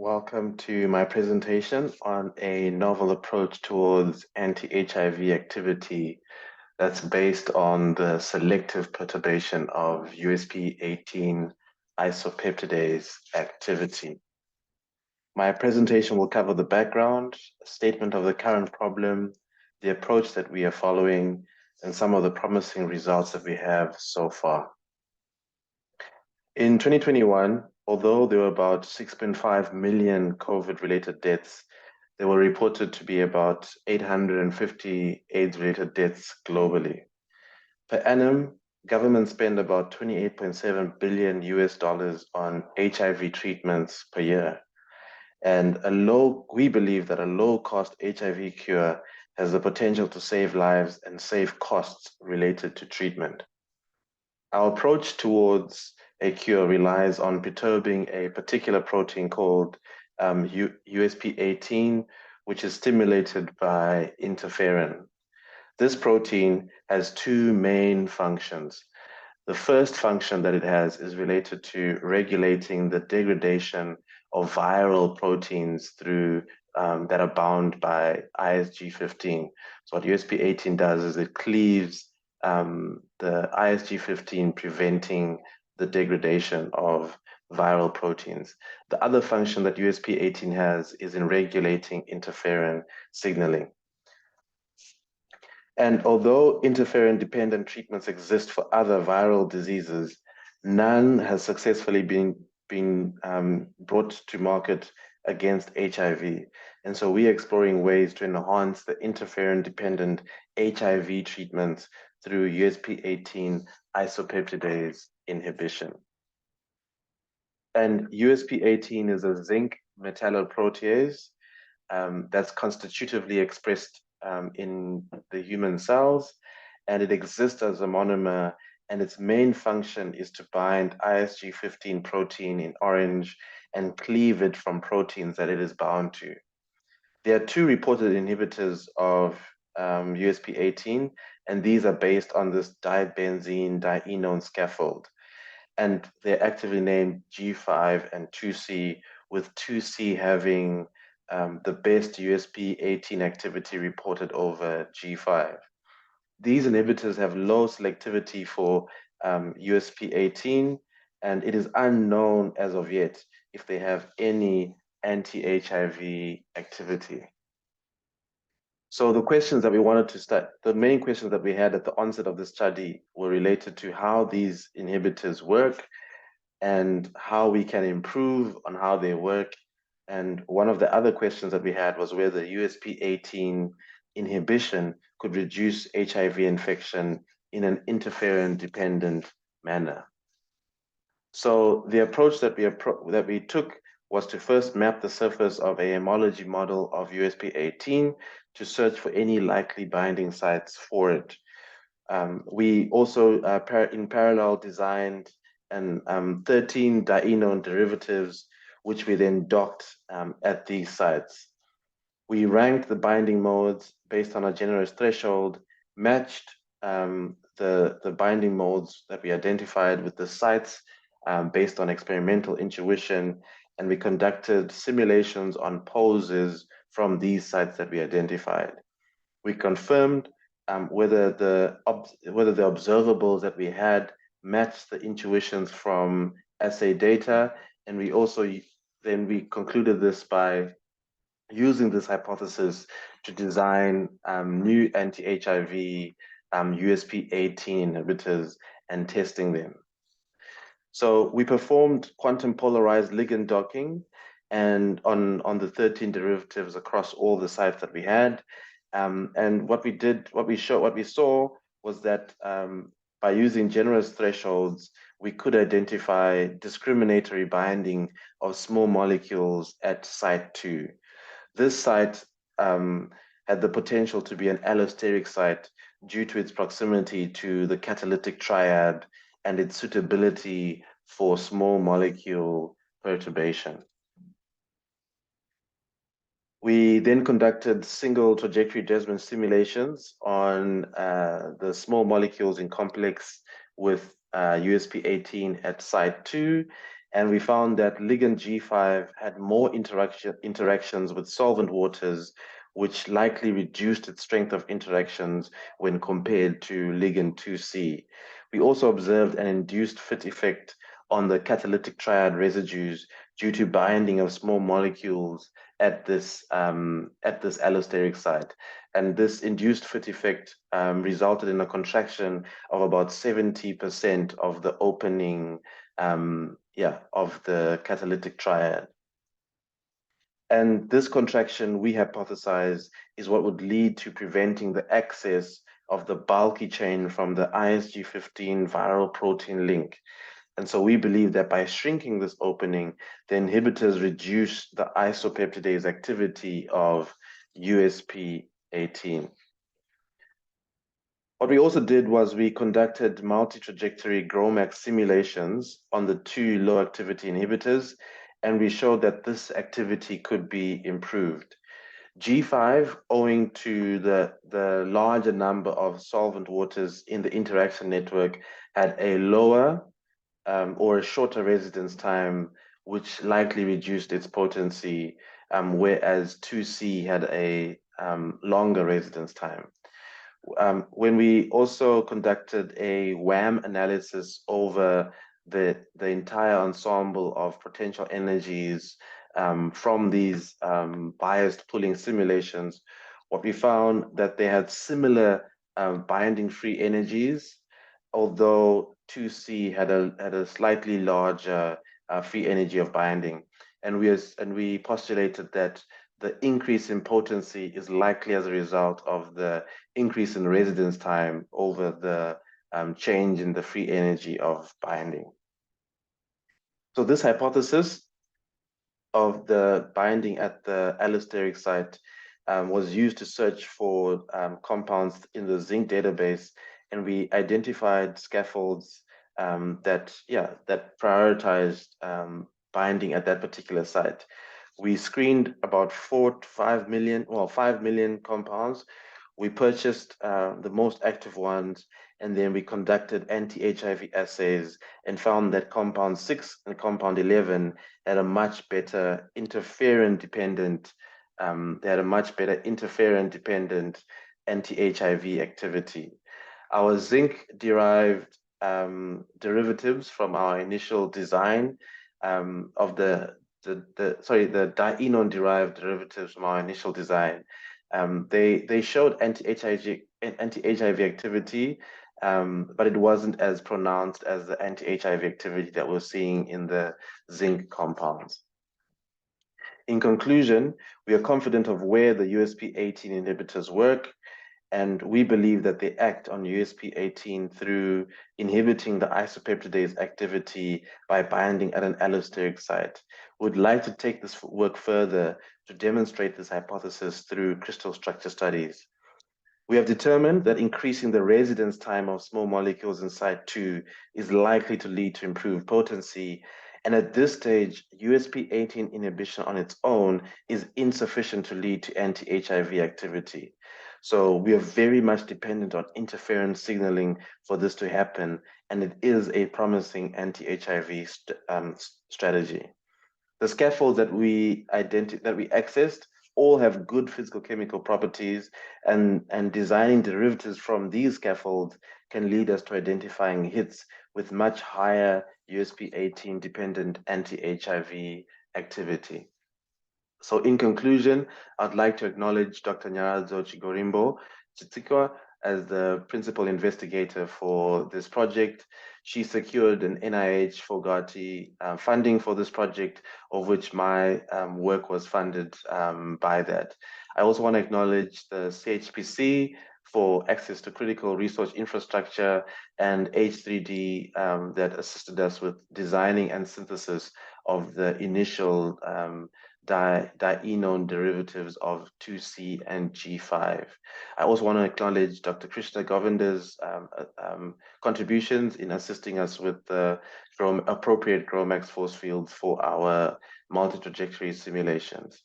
Welcome to my presentation on a novel approach towards anti-HIV activity that's based on the selective perturbation of USP18 isopeptidase activity. My presentation will cover the background, a statement of the current problem, the approach that we are following, and some of the promising results that we have so far. In 2021, although there were about 6.5 million COVID-related deaths, there were reported to be about 850 AIDS-related deaths globally. Per annum, governments spend about 28.7 billion US dollars on HIV treatments per year. And we believe that a low-cost HIV cure has the potential to save lives and save costs related to treatment. Our approach towards a cure relies on perturbing a particular protein called USP18, which is stimulated by interferon. This protein has two main functions. The first function that it has is related to regulating the degradation of viral proteins through that are bound by ISG15. So what USP18 does is it cleaves the ISG15, preventing the degradation of viral proteins. The other function that USP18 has is in regulating interferon signaling. And although interferon-dependent treatments exist for other viral diseases, none has successfully been brought to market against HIV. And so we are exploring ways to enhance the interferon-dependent HIV treatments through USP18 isopeptidase inhibition. And USP18 is a zinc metalloprotease that's constitutively expressed in the human cells, and it exists as a monomer, and its main function is to bind ISG15 protein in orange and cleave it from proteins that it is bound to. There are two reported inhibitors of USP18, and these are based on this dibenzene dienone scaffold. And they're actively named G5 and 2C, with 2C having the best USP18 activity reported over G5. These inhibitors have low selectivity for USP18, and it is unknown as of yet if they have any anti-HIV activity. So the questions that we wanted to start, the main questions that we had at the onset of the study were related to how these inhibitors work and how we can improve on how they work. And one of the other questions that we had was whether USP18 inhibition could reduce HIV infection in an interferon-dependent manner. So the approach that we took was to first map the surface of a homology model of USP18 to search for any likely binding sites for it. We also, in parallel, designed 13 dienone derivatives, which we then docked at these sites. We ranked the binding modes based on a generous threshold, matched the binding modes that we identified with the sites based on experimental intuition, and we conducted simulations on poses from these sites that we identified. We confirmed whether the observables that we had matched the intuitions from assay data, and we also we concluded this by using this hypothesis to design new anti-HIV USP18 inhibitors and testing them. So we performed quantum polarized ligand docking and on the 13 derivatives across all the sites that we had. And what we saw was that by using generous thresholds, we could identify discriminatory binding of small molecules at site 2. This site had the potential to be an allosteric site due to its proximity to the catalytic triad and its suitability for small molecule perturbation. We then conducted single trajectory Desmond simulations on the small molecules in complex with USP18 at site 2, And we found that ligand G5 had more interactions with solvent waters, which likely reduced its strength of interactions when compared to ligand 2C. We also observed an induced fit effect on the catalytic triad residues due to binding of small molecules at this allosteric site. And this induced fit effect resulted in a contraction of about 70% of the opening of the catalytic triad. And this contraction, we hypothesize, is what would lead to preventing the access of the bulky chain from the ISG15 viral protein link. And so we believe that by shrinking this opening, the inhibitors reduce the isopeptidase activity of USP18. What we also did was we conducted multi-trajectory GROMAC simulations on the two low activity inhibitors, and we showed that this activity could be improved. G5, owing to the larger number of solvent waters in the interaction network, had a lower or a shorter residence time, which likely reduced its potency, whereas 2C had a longer residence time. When we also conducted a WAM analysis over the entire ensemble of potential energies from these biased pooling simulations, what we found that they had similar binding free energies, although 2C had a slightly larger free energy of binding. And we postulated that the increase in potency is likely as a result of the increase in residence time over the change in the free energy of binding. So this hypothesis of the binding at the allosteric site was used to search for compounds in the zinc database, and we identified scaffolds that prioritized binding at that particular site. We screened about 5 million compounds. We purchased the most active ones, and then we conducted anti-HIV assays and found that compound 6 and compound 11 had a much better interferon-dependent anti-HIV activity. Our zinc-derived derivatives from our initial design of the dienone-derived derivatives from our initial design, they showed anti-HIV activity, but it wasn't as pronounced as the anti-HIV activity that we're seeing in the zinc compounds. In conclusion, we are confident of where the USP18 inhibitors work, and we believe that they act on USP18 through inhibiting the isopeptidase activity by binding at an allosteric site. We'd like to take this work further to demonstrate this hypothesis through crystal structure studies. We have determined that increasing the residence time of small molecules in site 2 is likely to lead to improved potency, and at this stage, USP18 inhibition on its own is insufficient to lead to anti-HIV activity. So we are very much dependent on interferon signaling for this to happen, and it is a promising anti-HIV strategy. The scaffolds that we accessed all have good physical chemical properties, and designing derivatives from these scaffolds can lead us to identifying hits with much higher USP18 dependent anti-HIV activity. So in conclusion, I'd like to acknowledge Dr. Nyaradzo Chigorimbo Chitsikwa as the principal investigator for this project. She secured an NIH Fogarty funding for this project, of which my work was funded by that. I also want to acknowledge the CHPC for access to critical research infrastructure, and H3D that assisted us with designing and synthesis of the initial dienone derivatives of 2C and G5. I also want to acknowledge Dr. Krishna Govinder's contributions in assisting us with the appropriate GROMAC force fields for our multi-trajectory simulations.